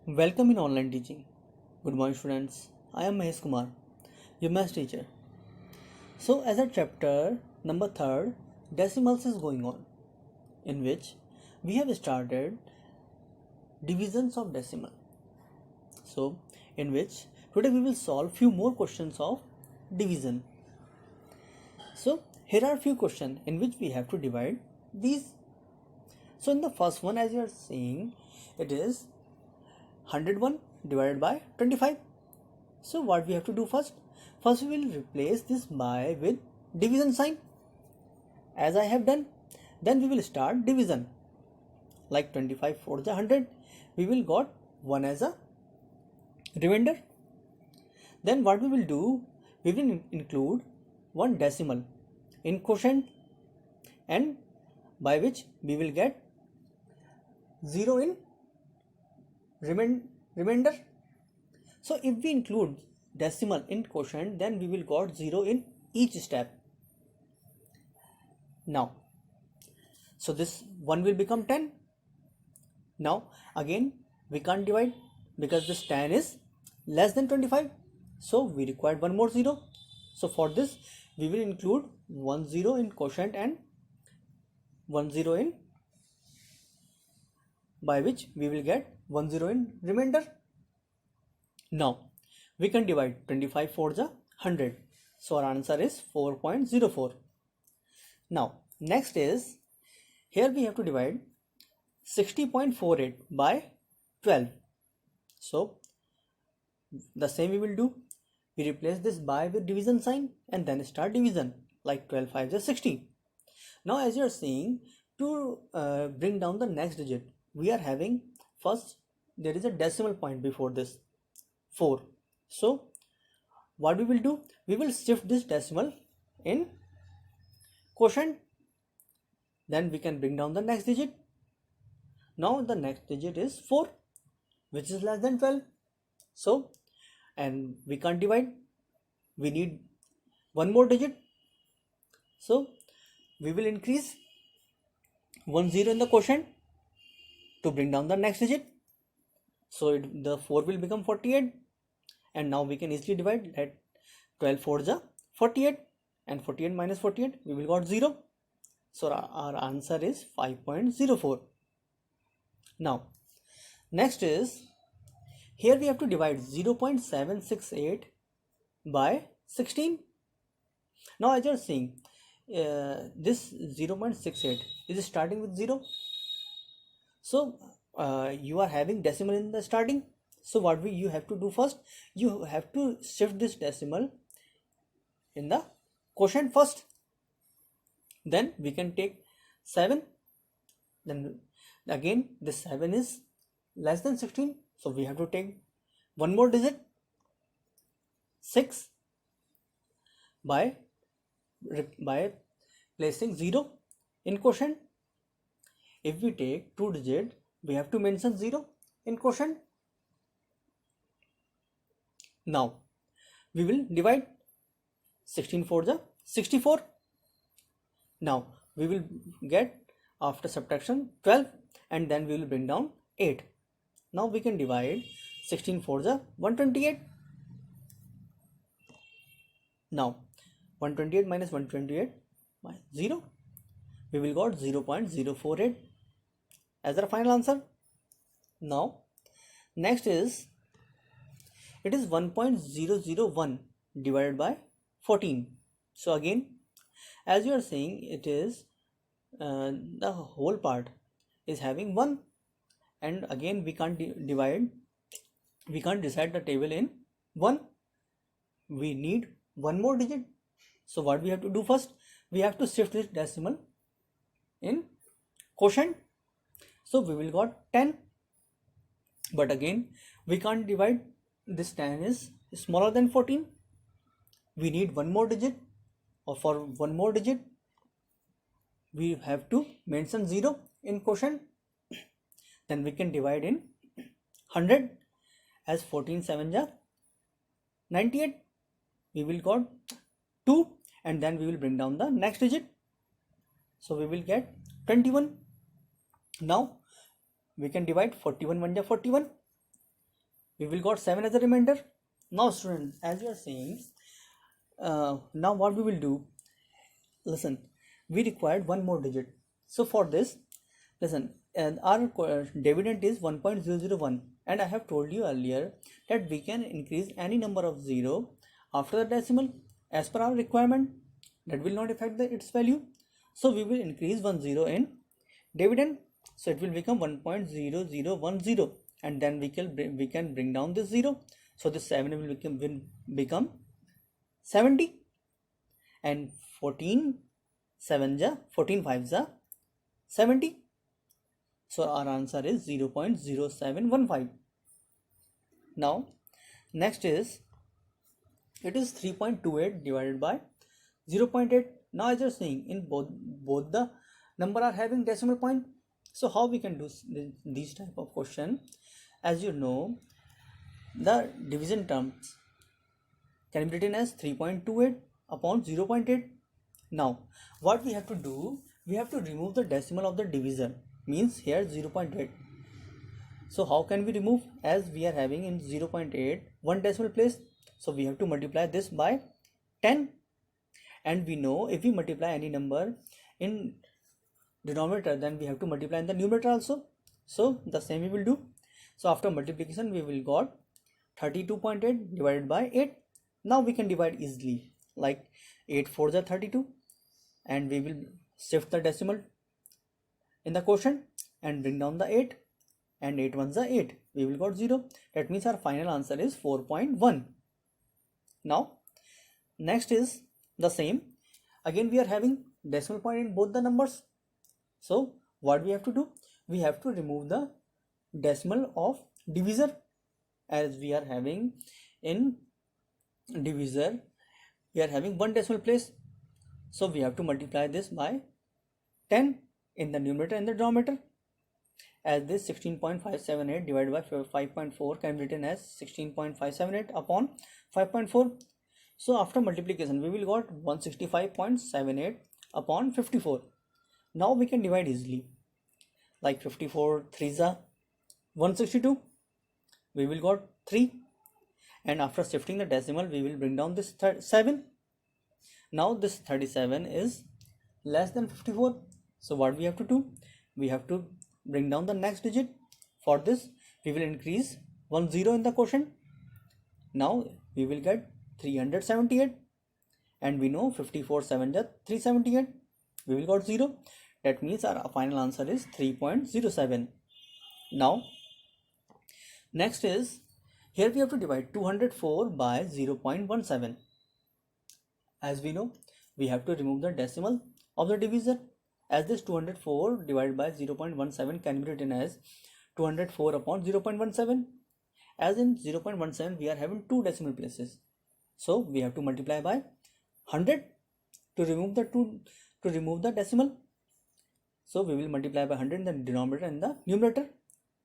Welcome in online teaching. Good morning, students. I am Mahesh Kumar, your math teacher. So, as a chapter number 3, decimals is going on, in which we have started divisions of decimal. So, in which today we will solve few more questions of division. So, here are few questions in which we have to divide these. So, in the first one, as you are seeing, it is 101 divided by 25. So what we have to do first? First we will replace this by with division sign as I have done. Then we will start division. Like 25 for the 100. We will got 1 as a remainder. Then what we will do? We will include one decimal in quotient, and by which we will get 0 in remainder. So if we include decimal in quotient, then we will got 0 in each step. Now, so this 1 will become 10. Now again we can't divide because this 10 is less than 25. So we require one more 0. So for this we will include 1 0 in quotient and 1 0 in, by which we will get 1 0 in remainder. Now we can divide 25 for the 100. So our answer is 4.04. Now next is, here we have to divide 60.48 by 12. So the same we will do. We replace this by with division sign and then start division, like 12 5 is 60. Now as you are seeing, to bring down the next digit, we are having first there is a decimal point before this 4. So what we will do? We will shift this decimal in quotient. Then we can bring down the next digit. Now the next digit is 4, which is less than 12. So, and we can't divide. We need one more digit. So we will increase 1 0 in the quotient to bring down the next digit. So the 4 will become 48. And now we can easily divide that 12 4 is 48, and 48 minus 48 we will got 0. So our answer is 5.04. Now next is, here we have to divide 0.768 by 16. Now as you are seeing, this 0.68 is starting with 0. So you are having decimal in the starting. So what you have to do first, you have to shift this decimal in the quotient first. Then we can take 7. Then again this 7 is less than 16. So we have to take one more digit, 6, by placing 0 in quotient. If we take 2 digit, we have to mention 0 in quotient. Now we will divide 16 4 is 64. Now we will get after subtraction 12, and then we will bring down 8. Now we can divide 16 4 is 128. Now 128 minus 128 by 0, we will got 0.048 as our final answer. Now next is, it is 1.001 divided by 14. So again, as you are saying, it is the whole part is having 1, and again we can't divide, we can't decide the table in 1. We need one more digit. So what we have to do first? We have to shift this decimal in quotient. So we will got 10, but again we can't divide. This 10 is smaller than 14. We need one more digit, or for one more digit we have to mention 0 in quotient. Then we can divide in 100, as 14 7 is 98. We will got 2, and then we will bring down the next digit. So we will get 21. Now we can divide 41 1 is 41. we will got 7 as a remainder. Now student, as you are saying, now what we will do, listen, we required one more digit. So for this, listen, and our dividend is 1.001, and I have told you earlier that we can increase any number of 0 after the decimal as per our requirement. That will not affect its value. So we will increase 10 in dividend, so it will become 1.0010, and then we can bring down this 0, so this 7 will become 70, and 14 5s are 70. So our answer is 0.0715. Now next is, it is 3.28 divided by 0.8. Now as you're seeing, in both the number are having decimal point. So how we can do these type of question? As you know, the division terms can be written as 3.28 upon 0.8. Now what we have to do, we have to remove the decimal of the divisor, means here 0.8. so how can we remove? As we are having in 0.8 one decimal place, so we have to multiply this by 10, and we know if we multiply any number in denominator, then we have to multiply in the numerator also. So the same we will do. So after multiplication we will got 32.8 divided by 8. Now we can divide easily, like 8 4s are 32, and we will shift the decimal in the quotient and bring down the 8, and 8 1s are 8, we will got 0. That means our final answer is 4.1. Now next is the same, again we are having decimal point in both the numbers. So what we have to do, we have to remove the decimal of divisor. As we are having in divisor, we are having one decimal place, so we have to multiply this by 10 in the numerator and the denominator. As this 16.578 divided by 5.4 can be written as 16.578 upon 5.4. So after multiplication we will got 165.78 upon 54. Now we can divide easily, like 54 3s are 162, we will got 3, and after shifting the decimal we will bring down this 7. Now this 37 is less than 54, so what we have to do, we have to bring down the next digit. For this we will increase 10 in the quotient. Now we will get 378, and we know 54 7 are 378, we will got 0. That means our final answer is 3.07. Now next is, here we have to divide 204 by 0.17. As we know, we have to remove the decimal of the divisor. As this 204 divided by 0.17 can be written as 204 upon 0.17. As in 0.17 we are having two decimal places, so we have to multiply by 100 to remove the decimal. So we will multiply by 100 in the denominator and the numerator.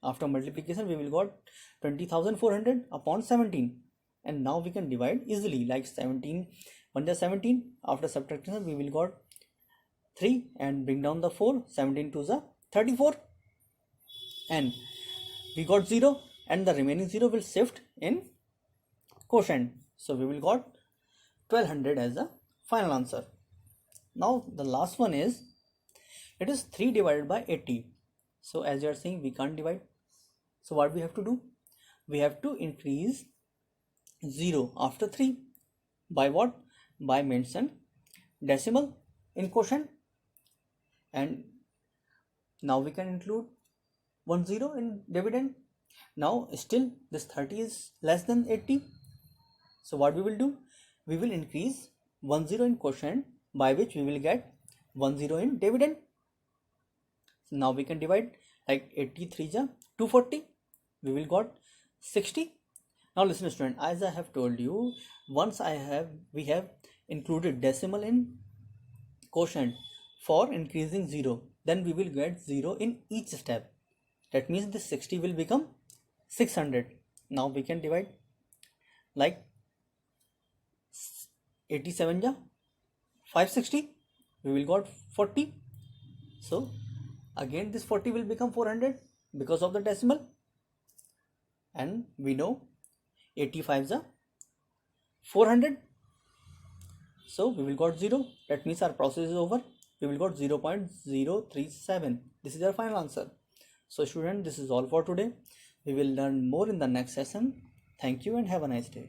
After multiplication we will got 20,400 upon 17, and now we can divide easily, like 17 1 is 17. After subtraction we will got 3 and bring down the 4, 17 2 is 34, and we got 0, and the remaining 0 will shift in quotient, so we will got 1200 as the final answer. Now the last one is, it is 3 divided by 80. So as you are seeing, we can't divide, so what we have to do, we have to increase 0 after 3 by what? By mention decimal in quotient, and now we can include 10 in dividend. Now still this 30 is less than 80, so what we will do, we will increase 10 in quotient, by which we will get 10 in dividend. So now we can divide, like 83 is 240, we will got 60. Now listen student, as I have told you, once we have included decimal in quotient for increasing 0, then we will get 0 in each step. That means this 60 will become 600. Now we can divide, like 87 ja 560, we will got 40. So again this 40 will become 400 because of the decimal, and we know 85 is a 400, so we will got 0. That means our process is over. We will got 0.037. This is our final answer. So student, this is all for today. We will learn more in the next session. Thank you and have a nice day.